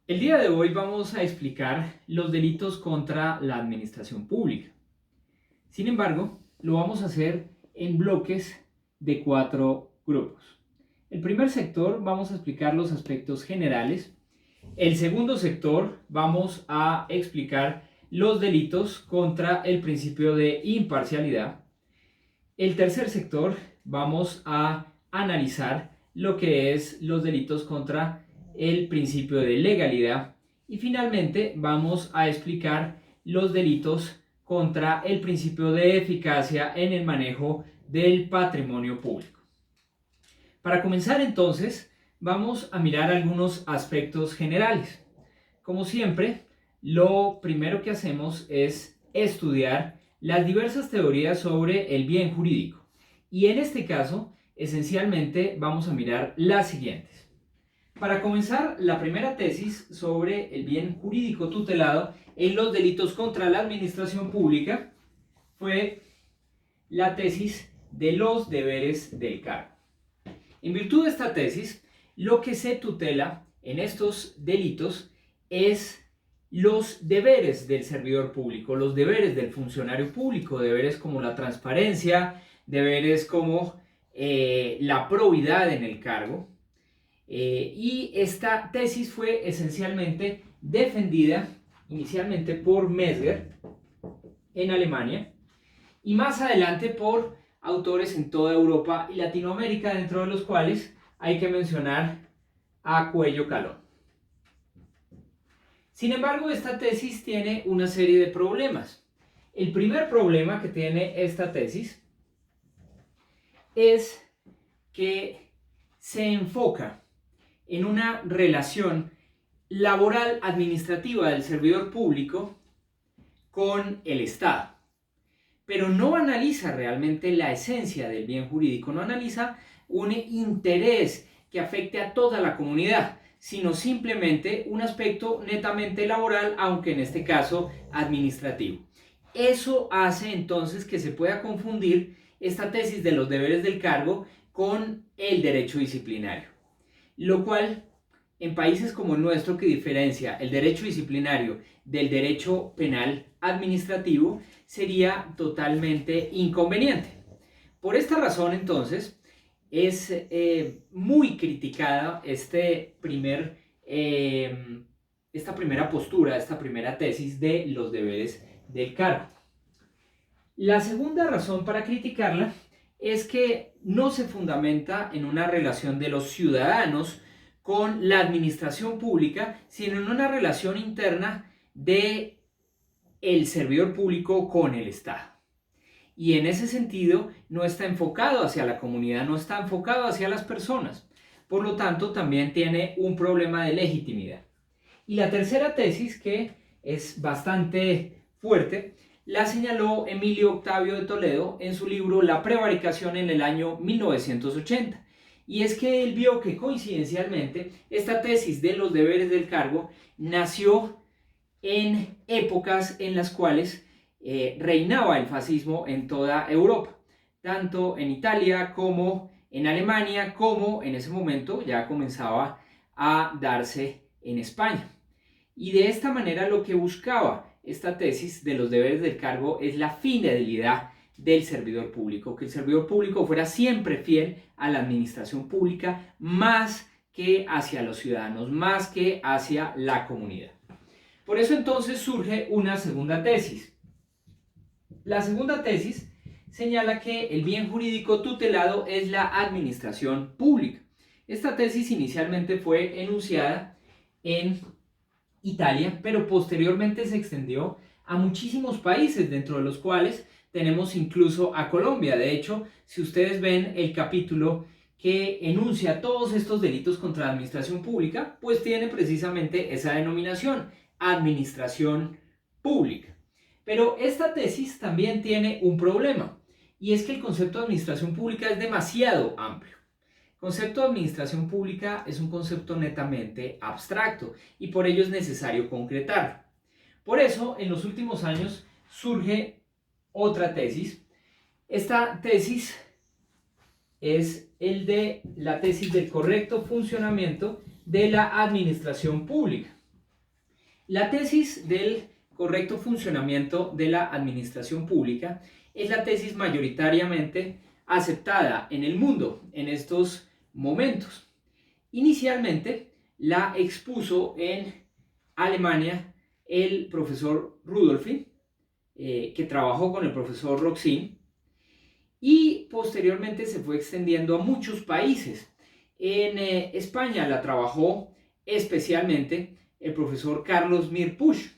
El día de hoy vamos a explicar los delitos contra la administración pública. Sin embargo, lo vamos a hacer en bloques de 4 grupos. El primer sector vamos a explicar los aspectos generales. El segundo sector vamos a explicar los delitos contra el principio de imparcialidad. El tercer sector vamos a analizar lo que es los delitos contra el principio de legalidad y finalmente vamos a explicar los delitos contra el principio de eficacia en el manejo del patrimonio público. Para comenzar entonces vamos a mirar algunos aspectos generales. Como siempre, lo primero que hacemos es estudiar las diversas teorías sobre el bien jurídico. Y en este caso, esencialmente vamos a mirar las siguientes. Para comenzar, la primera tesis sobre el bien jurídico tutelado en los delitos contra la administración pública fue la tesis de los deberes del cargo. En virtud de esta tesis, lo que se tutela en estos delitos es los deberes del servidor público, los deberes del funcionario público, deberes como la transparencia, deberes como la probidad en el cargo. Y esta tesis fue esencialmente defendida inicialmente por Mesger en Alemania y más adelante por autores en toda Europa y Latinoamérica, dentro de los cuales hay que mencionar a Cuello Calón. Sin embargo, esta tesis tiene una serie de problemas. El primer problema que tiene esta tesis es que se enfoca en una relación laboral administrativa del servidor público con el Estado, pero no analiza realmente la esencia del bien jurídico, no analiza un interés que afecte a toda la comunidad, sino simplemente un aspecto netamente laboral, aunque en este caso administrativo. Eso hace entonces que se pueda confundir esta tesis de los deberes del cargo con el derecho disciplinario, lo cual en países como el nuestro, que diferencia el derecho disciplinario del derecho penal administrativo, sería totalmente inconveniente. Por esta razón entonces es muy criticada esta primera postura, esta primera tesis de los deberes del cargo. La segunda razón para criticarla es que no se fundamenta en una relación de los ciudadanos con la administración pública, sino en una relación interna de el servidor público con el Estado. Y en ese sentido no está enfocado hacia la comunidad, no está enfocado hacia las personas. Por lo tanto, también tiene un problema de legitimidad. Y la tercera tesis, que es bastante fuerte, la señaló Emilio Octavio de Toledo en su libro La prevaricación en el año 1980. Y es que él vio que coincidencialmente esta tesis de los deberes del cargo nació en épocas en las cuales reinaba el fascismo en toda Europa, tanto en Italia como en Alemania, como en ese momento ya comenzaba a darse en España. Y de esta manera lo que buscaba esta tesis de los deberes del cargo es la fidelidad del servidor público, que el servidor público fuera siempre fiel a la administración pública más que hacia los ciudadanos, más que hacia la comunidad. Por eso entonces surge una segunda tesis. La segunda tesis señala que el bien jurídico tutelado es la administración pública. Esta tesis inicialmente fue enunciada en Italia, pero posteriormente se extendió a muchísimos países, dentro de los cuales tenemos incluso a Colombia. De hecho, si ustedes ven el capítulo que enuncia todos estos delitos contra la administración pública, pues tiene precisamente esa denominación, administración pública. Pero esta tesis también tiene un problema, y es que el concepto de administración pública es demasiado amplio. El concepto de administración pública es un concepto netamente abstracto y por ello es necesario concretarlo. Por eso, en los últimos años surge otra tesis. Esta tesis es la tesis del correcto funcionamiento de la administración pública. La tesis del correcto funcionamiento de la administración pública es la tesis mayoritariamente aceptada en el mundo en estos momentos. Inicialmente la expuso en Alemania el profesor Rudolphin, que trabajó con el profesor Roxin, y posteriormente se fue extendiendo a muchos países. En España la trabajó especialmente el profesor Carlos Mir Puig,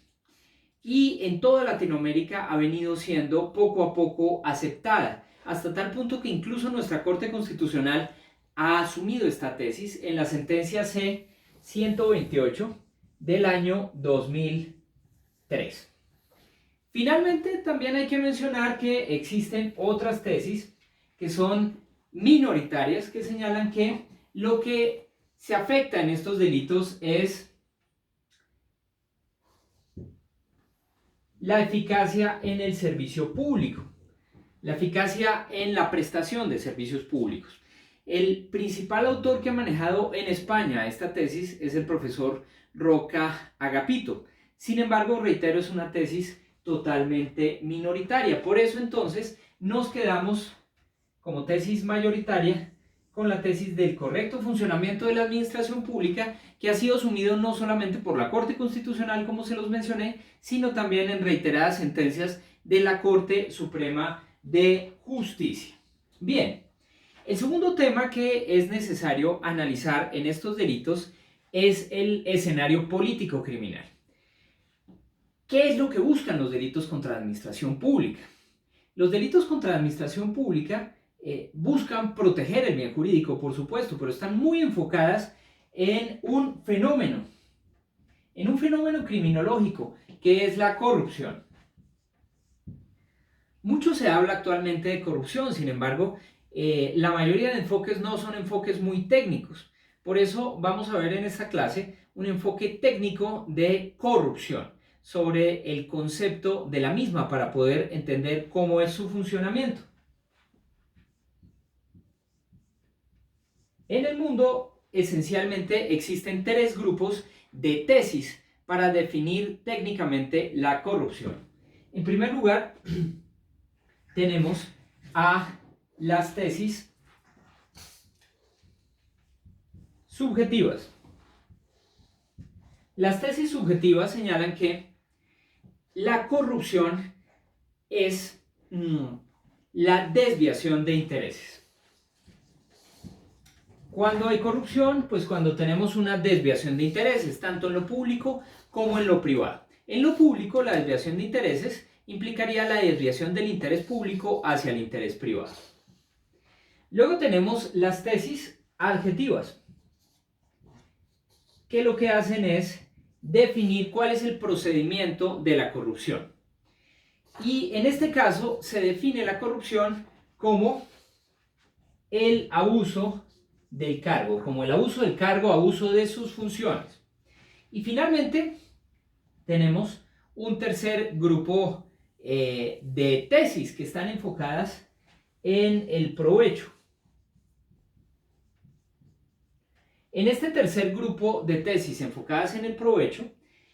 y en toda Latinoamérica ha venido siendo poco a poco aceptada, hasta tal punto que incluso nuestra Corte Constitucional ha asumido esta tesis en la sentencia C-128 del año 2003. Finalmente, también hay que mencionar que existen otras tesis que son minoritarias, que señalan que lo que se afecta en estos delitos es la eficacia en el servicio público, la eficacia en la prestación de servicios públicos. El principal autor que ha manejado en España esta tesis es el profesor Roca Agapito. Sin embargo, reitero, es una tesis totalmente minoritaria. Por eso entonces nos quedamos como tesis mayoritaria con la tesis del correcto funcionamiento de la administración pública, que ha sido asumido no solamente por la Corte Constitucional, como se los mencioné, sino también en reiteradas sentencias de la Corte Suprema de Justicia. Bien, el segundo tema que es necesario analizar en estos delitos es el escenario político criminal. ¿Qué es lo que buscan los delitos contra la administración pública? Los delitos contra la administración pública buscan proteger el bien jurídico, por supuesto, pero están muy enfocadas en un fenómeno criminológico, que es la corrupción. Mucho se habla actualmente de corrupción, sin embargo, la mayoría de enfoques no son enfoques muy técnicos. Por eso vamos a ver en esta clase un enfoque técnico de corrupción, sobre el concepto de la misma para poder entender cómo es su funcionamiento. En el mundo, esencialmente, existen tres grupos de tesis para definir técnicamente la corrupción. En primer lugar, tenemos a las tesis subjetivas. Las tesis subjetivas señalan que la corrupción es la desviación de intereses. ¿Cuándo hay corrupción? Pues cuando tenemos una desviación de intereses, tanto en lo público como en lo privado. En lo público, la desviación de intereses implicaría la desviación del interés público hacia el interés privado. Luego tenemos las tesis adjetivas, que lo que hacen es definir cuál es el procedimiento de la corrupción. Y en este caso se define la corrupción como el abuso del cargo, abuso de sus funciones. Y finalmente tenemos un tercer grupo de tesis que están enfocadas en el provecho. En este tercer grupo de tesis enfocadas en el provecho,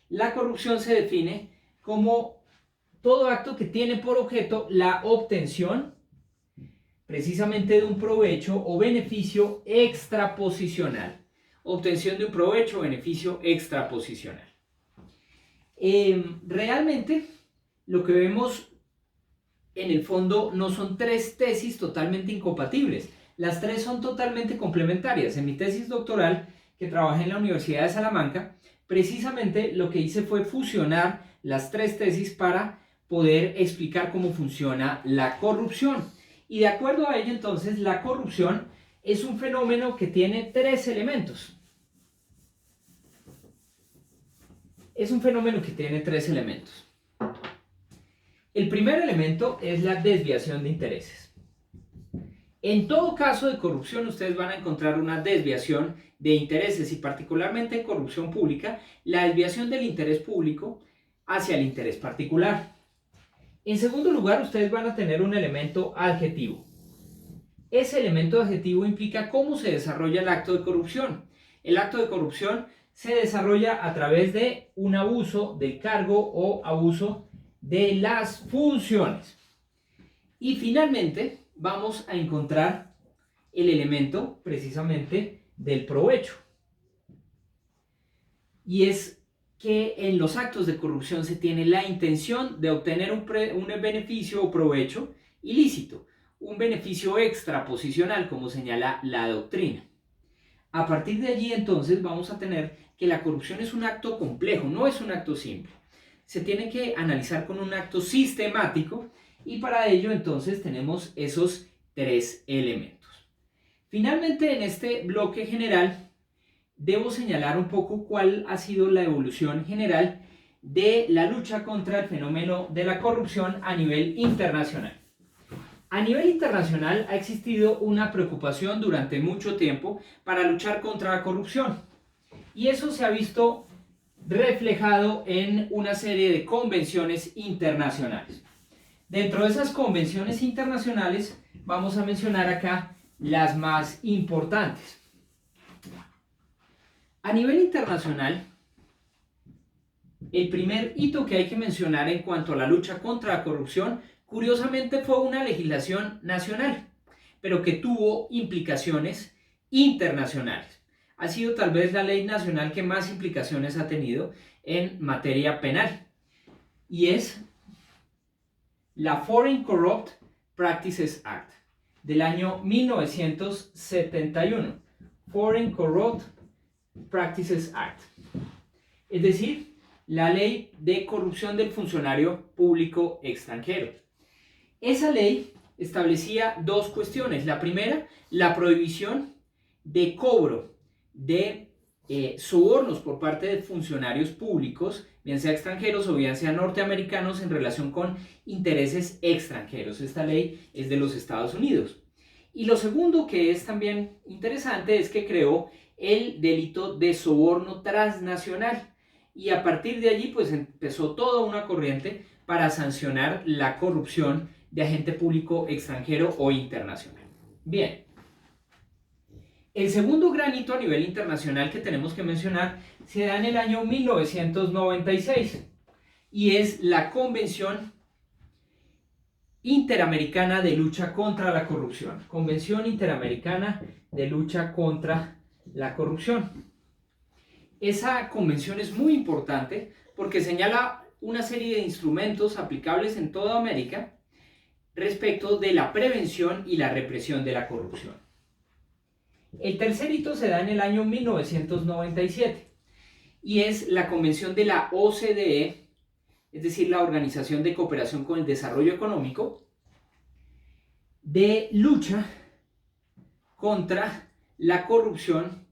la corrupción se define como todo acto que tiene por objeto la obtención precisamente de un provecho o beneficio extraposicional. Obtención de un provecho o beneficio extraposicional. Realmente lo que vemos en el fondo no son tres tesis totalmente incompatibles. Las tres son totalmente complementarias. En mi tesis doctoral, que trabajé en la Universidad de Salamanca, precisamente lo que hice fue fusionar las tres tesis para poder explicar cómo funciona la corrupción. Y de acuerdo a ello, entonces, la corrupción es un fenómeno que tiene tres elementos. El primer elemento es la desviación de intereses. En todo caso de corrupción, ustedes van a encontrar una desviación de intereses y particularmente en corrupción pública, la desviación del interés público hacia el interés particular. En segundo lugar, ustedes van a tener un elemento adjetivo. Ese elemento adjetivo implica cómo se desarrolla el acto de corrupción. El acto de corrupción se desarrolla a través de un abuso del cargo o abuso de las funciones. Y finalmente vamos a encontrar el elemento precisamente del provecho. Y es que en los actos de corrupción se tiene la intención de obtener un beneficio o provecho ilícito, un beneficio extraposicional, como señala la doctrina. A partir de allí, entonces, vamos a tener que la corrupción es un acto complejo, no es un acto simple. Se tiene que analizar con un acto sistemático y para ello, entonces, tenemos esos tres elementos. Finalmente, en este bloque general, debo señalar un poco cuál ha sido la evolución general de la lucha contra el fenómeno de la corrupción a nivel internacional. A nivel internacional ha existido una preocupación durante mucho tiempo para luchar contra la corrupción y eso se ha visto reflejado en una serie de convenciones internacionales. Dentro de esas convenciones internacionales vamos a mencionar acá las más importantes. A nivel internacional, el primer hito que hay que mencionar en cuanto a la lucha contra la corrupción, curiosamente fue una legislación nacional, pero que tuvo implicaciones internacionales. Ha sido tal vez la ley nacional que más implicaciones ha tenido en materia penal, y es la Foreign Corrupt Practices Act del año 1971. Foreign Corrupt Practices Act. Es decir, la ley de corrupción del funcionario público extranjero. Esa ley establecía dos cuestiones. La primera, la prohibición de cobro de sobornos por parte de funcionarios públicos, bien sea extranjeros o bien sea norteamericanos, en relación con intereses extranjeros. Esta ley es de los Estados Unidos. Y lo segundo, que es también interesante, es que creó el delito de soborno transnacional. Y a partir de allí, pues empezó toda una corriente para sancionar la corrupción de agente público extranjero o internacional. Bien. El segundo gran hito a nivel internacional que tenemos que mencionar se da en el año 1996 y es la Convención Interamericana de Lucha contra la Corrupción. Convención Interamericana de Lucha contra la Corrupción. Esa convención es muy importante porque señala una serie de instrumentos aplicables en toda América respecto de la prevención y la represión de la corrupción. El tercer hito se da en el año 1997 y es la convención de la OCDE, es decir, la Organización de Cooperación con el Desarrollo Económico, de lucha contra la corrupción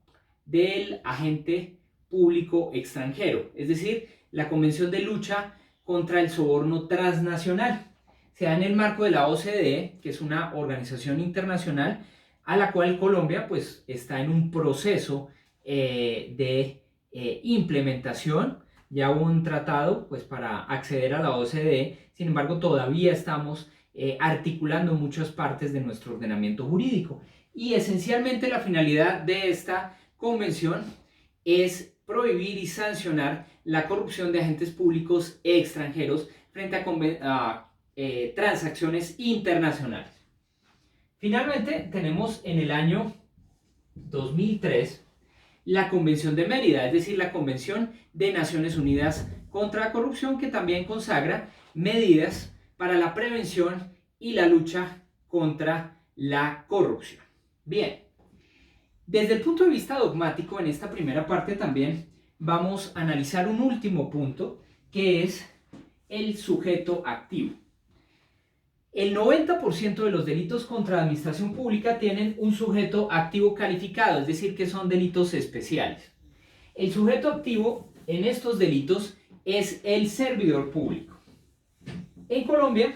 del agente público extranjero, es decir, la convención de lucha contra el soborno transnacional. Se da en el marco de la OCDE, que es una organización internacional a la cual Colombia pues está en un proceso de implementación. Ya hubo un tratado pues para acceder a la OCDE, sin embargo todavía estamos articulando muchas partes de nuestro ordenamiento jurídico y esencialmente la finalidad de esta convención es prohibir y sancionar la corrupción de agentes públicos extranjeros frente a transacciones internacionales. Finalmente, tenemos en el año 2003 la Convención de Mérida, es decir, la Convención de Naciones Unidas contra la Corrupción, que también consagra medidas para la prevención y la lucha contra la corrupción. Bien, desde el punto de vista dogmático, en esta primera parte también vamos a analizar un último punto, que es el sujeto activo. El 90% de los delitos contra la administración pública tienen un sujeto activo calificado, es decir, que son delitos especiales. El sujeto activo en estos delitos es el servidor público. En Colombia,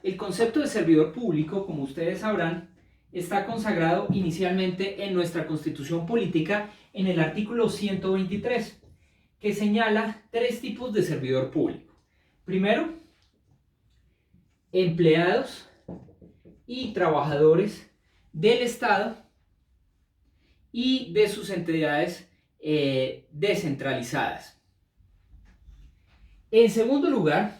el concepto de servidor público, como ustedes sabrán, está consagrado inicialmente en nuestra Constitución Política en el artículo 123, que señala tres tipos de servidor público. Primero, empleados y trabajadores del Estado y de sus entidades descentralizadas. En segundo lugar,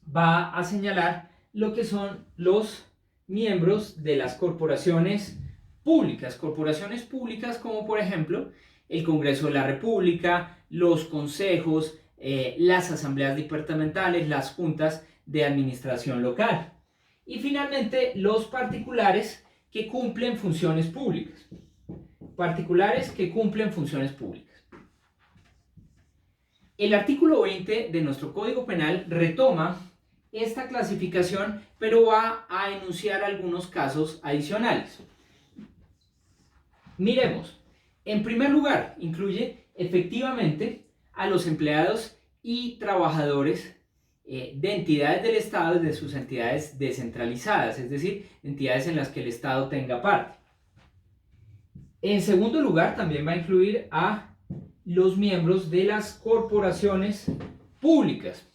va a señalar lo que son los miembros de las corporaciones públicas como por ejemplo el Congreso de la República, los consejos, las asambleas departamentales, las juntas de administración local. Y finalmente los particulares que cumplen funciones públicas. El artículo 20 de nuestro Código Penal retoma esta clasificación, pero va a enunciar algunos casos adicionales. Miremos. En primer lugar, incluye efectivamente a los empleados y trabajadores de entidades del Estado, de sus entidades descentralizadas, es decir, entidades en las que el Estado tenga parte. En segundo lugar, también va a incluir a los miembros de las corporaciones públicas.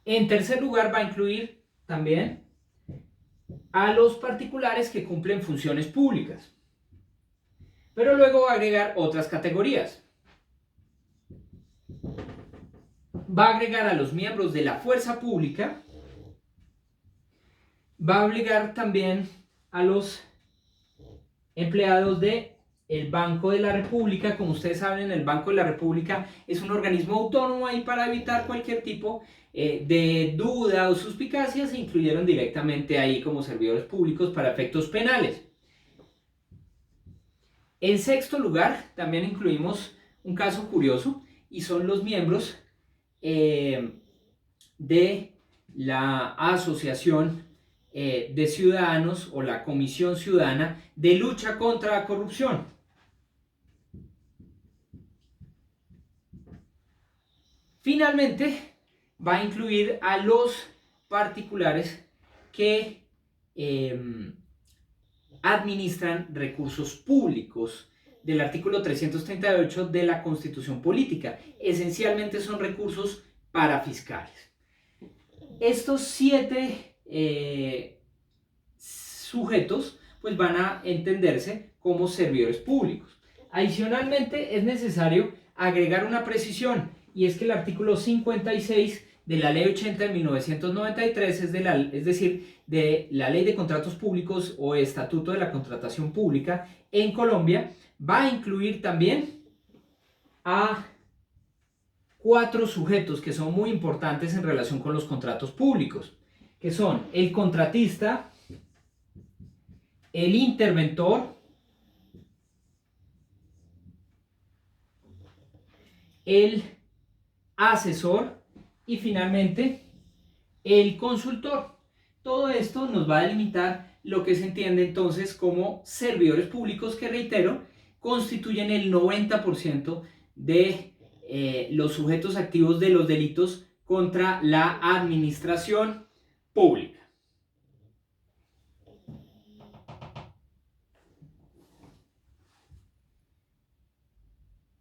En tercer lugar, va a incluir también a los particulares que cumplen funciones públicas. Pero luego va a agregar otras categorías. Va a agregar a los miembros de la fuerza pública. Va a agregar también a los empleados del Banco de la República. Como ustedes saben, el Banco de la República es un organismo autónomo y para evitar cualquier tipo de duda o suspicacia se incluyeron directamente ahí como servidores públicos para efectos penales. En sexto lugar, también incluimos un caso curioso y son los miembros de la Asociación de Ciudadanos o la Comisión Ciudadana de Lucha contra la Corrupción. Finalmente, va a incluir a los particulares que administran recursos públicos del artículo 338 de la Constitución Política. Esencialmente son recursos parafiscales. Estos 7 sujetos pues van a entenderse como servidores públicos. Adicionalmente es necesario agregar una precisión y es que el artículo 56 de la Ley 80 de 1993, es decir, de la Ley de Contratos Públicos o Estatuto de la Contratación Pública en Colombia, va a incluir también a 4 sujetos que son muy importantes en relación con los contratos públicos, que son el contratista, el interventor, el asesor y finalmente el consultor. Todo esto nos va a delimitar lo que se entiende entonces como servidores públicos que, reitero, constituyen el 90% de los sujetos activos de los delitos contra la administración pública.